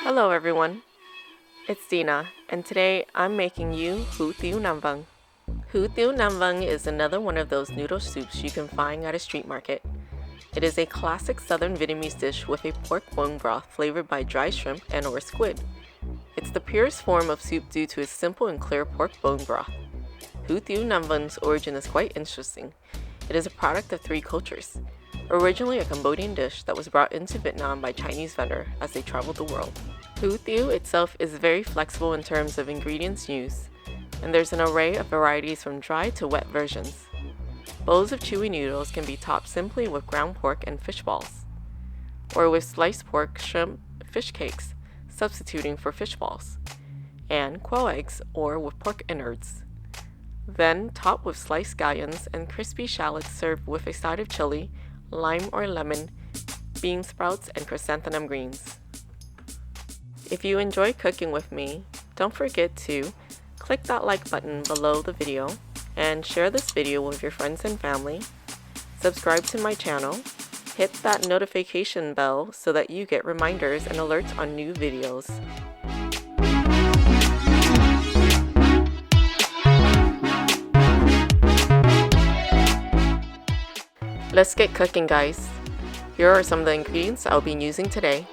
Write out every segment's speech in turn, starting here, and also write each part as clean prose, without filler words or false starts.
Hello everyone, it's Deana, and today I'm making you Tiếu Nam Vang. Tiếu Nam Vang is another one of those noodle soups you can find at a street market. It is a classic Southern Vietnamese dish with a pork bone broth flavored by dry shrimp and or squid. It's the purest form of soup due to its simple and clear pork bone broth. Tiếu Nam Vang's origin is quite interesting. It is a product of three cultures. Originally a Cambodian dish that was brought into Vietnam by Chinese vendor as they traveled the world. Tiếu itself is very flexible in terms of ingredients used, and there's an array of varieties from dry to wet versions. Bowls of chewy noodles can be topped simply with ground pork and fish balls, or with sliced pork, shrimp, fish cakes, substituting for fish balls, and quail eggs or with pork innards. Then topped with sliced scallions and crispy shallots served with a side of chili, lime or lemon, bean sprouts, and chrysanthemum greens. If you enjoy cooking with me, don't forget to click that like button below the video and share this video with your friends and family. Subscribe to my channel, hit that notification bell so that you get reminders and alerts on new videos. Let's get cooking, guys. Here are some of the ingredients I'll be using today.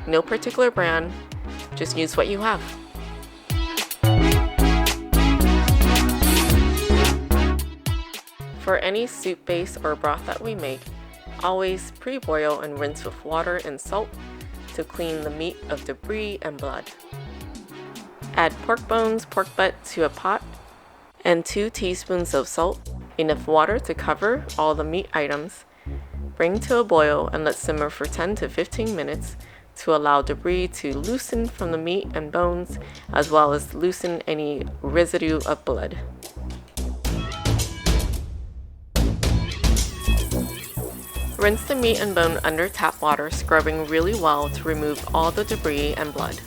No particular brand, just use what you have. For any soup base or broth that we make, always pre-boil and rinse with water and salt to clean the meat of debris and blood. Add pork bones, pork butt to a pot and 2 teaspoons of salt, enough water to cover all the meat items. Bring to a boil and let simmer for 10 to 15 minutes to allow debris to loosen from the meat and bones, as well as loosen any residue of blood. Rinse the meat and bone under tap water, scrubbing really well to remove all the debris and blood.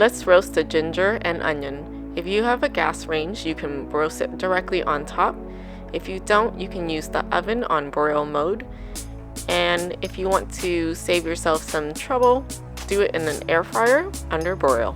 Let's roast the ginger and onion. If you have a gas range, you can roast it directly on top. If you don't, you can use the oven on broil mode. And if you want to save yourself some trouble, do it in an air fryer under broil.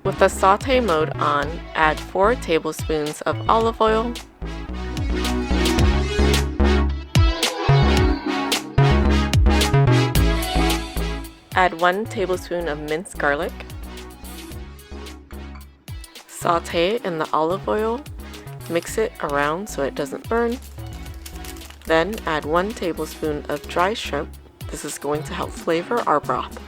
With the saute mode on, add 4 tablespoons of olive oil, add 1 tablespoon of minced garlic, saute it in the olive oil, mix it around so it doesn't burn, then add 1 tablespoon of dry shrimp. This is going to help flavor our broth.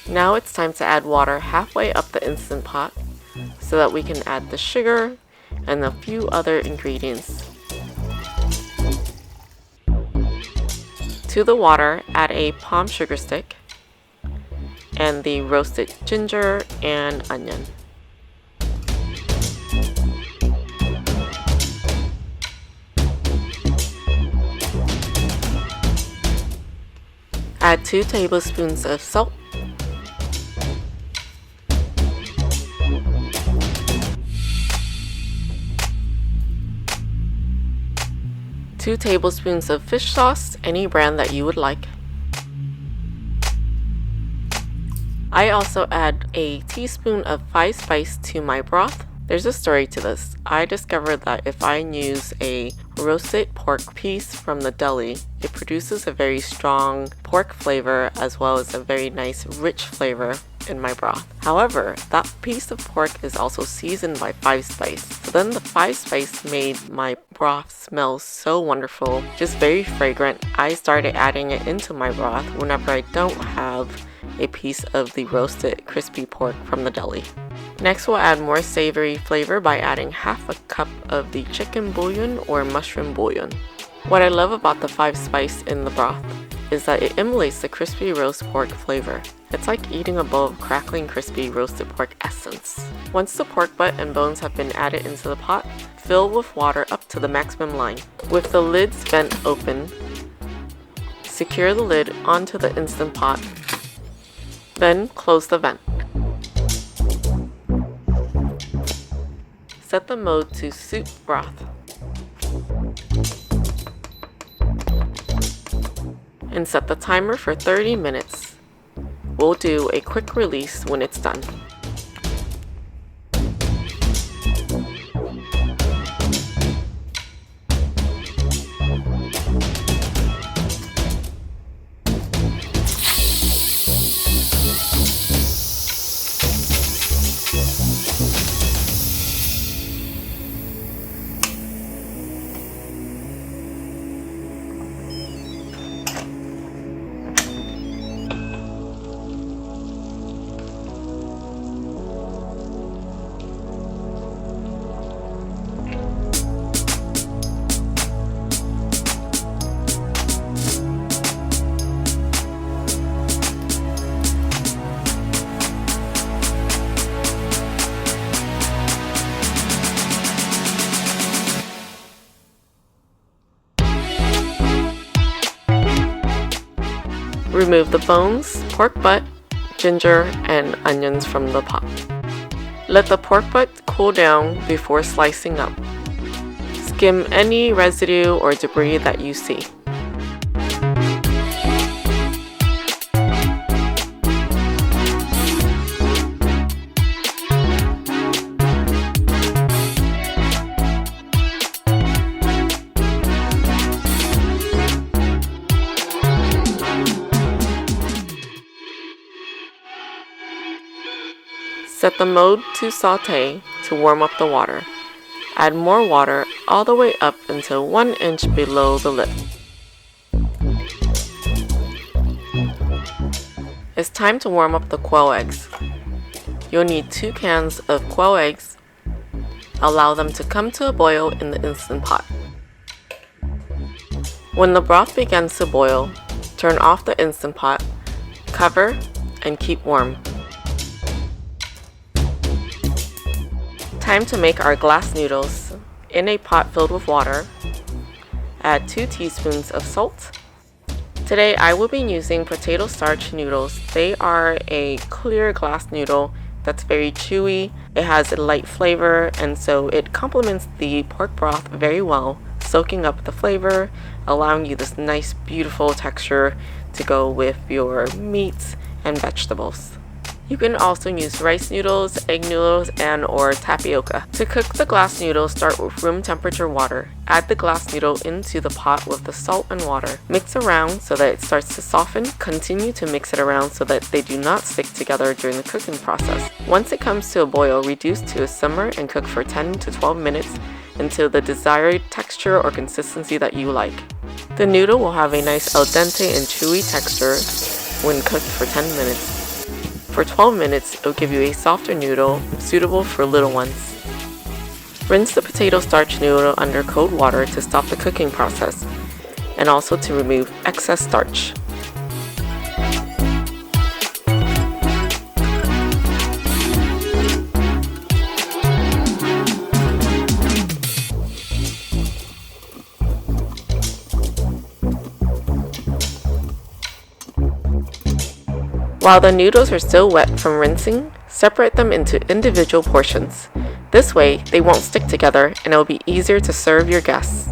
Now it's time to add water halfway up the Instant Pot so that we can add the sugar and a few other ingredients. To the water, add a palm sugar stick and the roasted ginger and onion. Add 2 tablespoons of salt, 2 tablespoons of fish sauce, any brand that you would like. I also add a teaspoon of 5 spice to my broth. There's a story to this. I discovered that if I use a roasted pork piece from the deli, it produces a very strong pork flavor as well as a very nice rich flavor in my broth. However, that piece of pork is also seasoned by 5 spice. So then the 5 spice made my broth smell so wonderful, just very fragrant. I started adding it into my broth whenever I don't have a piece of the roasted crispy pork from the deli. Next, we'll add more savory flavor by adding half a cup of the chicken bouillon or mushroom bouillon. What I love about the 5 spice in the broth is that it emulates the crispy roast pork flavor. It's like eating a bowl of crackling crispy roasted pork essence. Once the pork butt and bones have been added into the pot, fill with water up to the maximum line. With the lids vent open, secure the lid onto the Instant Pot, then close the vent. Set the mode to soup broth. And set the timer for 30 minutes. We'll do a quick release when it's done. Remove the bones, pork butt, ginger, and onions from the pot. Let the pork butt cool down before slicing up. Skim any residue or debris that you see. Set the mode to sauté to warm up the water. Add more water all the way up until 1 inch below the lip. It's time to warm up the quail eggs. You'll need 2 cans of quail eggs. Allow them to come to a boil in the Instant Pot. When the broth begins to boil, turn off the Instant Pot, cover, and keep warm. Time to make our glass noodles. In a pot filled with water, add 2 teaspoons of salt. Today I will be using potato starch noodles. They are a clear glass noodle that's very chewy. It has a light flavor, and so it complements the pork broth very well, soaking up the flavor, allowing you this nice beautiful texture to go with your meats and vegetables. You can also use rice noodles, egg noodles, and or tapioca. To cook the glass noodles, start with room temperature water. Add the glass noodle into the pot with the salt and water. Mix around so that it starts to soften. Continue to mix it around so that they do not stick together during the cooking process. Once it comes to a boil, reduce to a simmer and cook for 10 to 12 minutes until the desired texture or consistency that you like. The noodle will have a nice al dente and chewy texture when cooked for 10 minutes. For 12 minutes, it will give you a softer noodle suitable for little ones. Rinse the potato starch noodle under cold water to stop the cooking process and also to remove excess starch. While the noodles are still wet from rinsing, separate them into individual portions. This way, they won't stick together and it will be easier to serve your guests.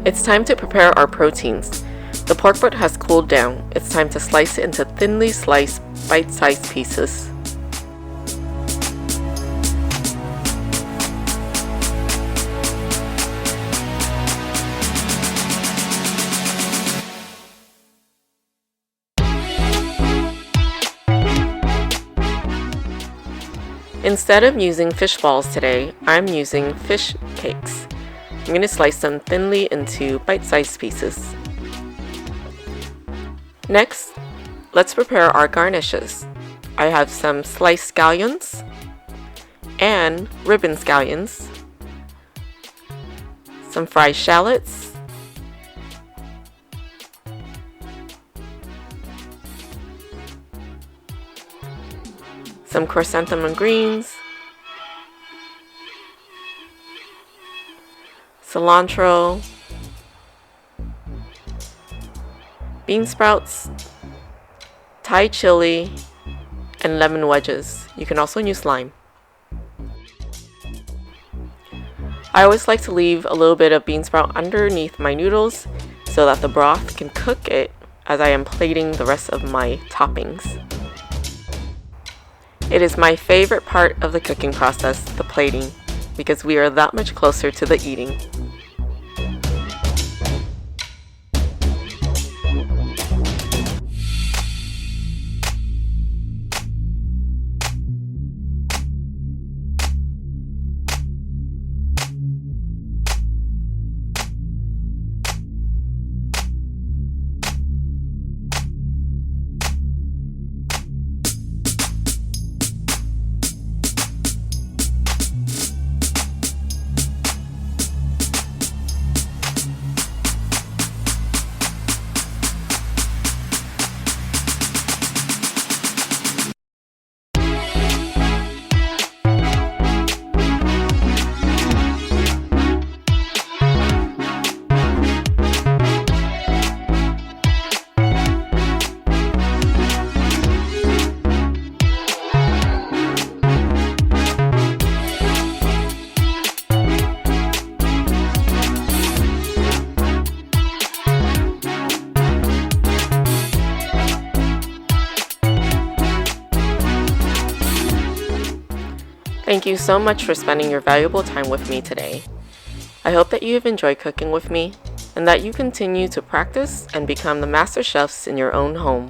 It's time to prepare our proteins. The pork butt has cooled down. It's time to slice it into thinly sliced, bite-sized pieces. Instead of using fish balls today, I'm using fish cakes. I'm going to slice them thinly into bite-sized pieces. Next, let's prepare our garnishes. I have some sliced scallions and ribbon scallions, some fried shallots, some chrysanthemum greens, cilantro, bean sprouts, Thai chili, and lemon wedges. You can also use lime. I always like to leave a little bit of bean sprout underneath my noodles so that the broth can cook it as I am plating the rest of my toppings. It is my favorite part of the cooking process, the plating, because we are that much closer to the eating. Thank you so much for spending your valuable time with me today. I hope that you have enjoyed cooking with me and that you continue to practice and become the master chefs in your own home.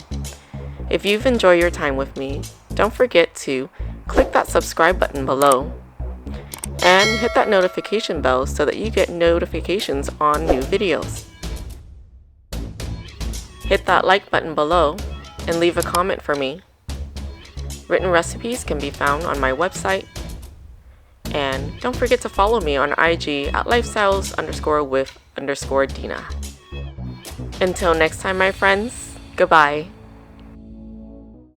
If you've enjoyed your time with me, don't forget to click that subscribe button below and hit that notification bell so that you get notifications on new videos. Hit that like button below and leave a comment for me. Written recipes can be found on my website. And don't forget to follow me on IG at lifestyles_with_Deana. Until next time, my friends, goodbye.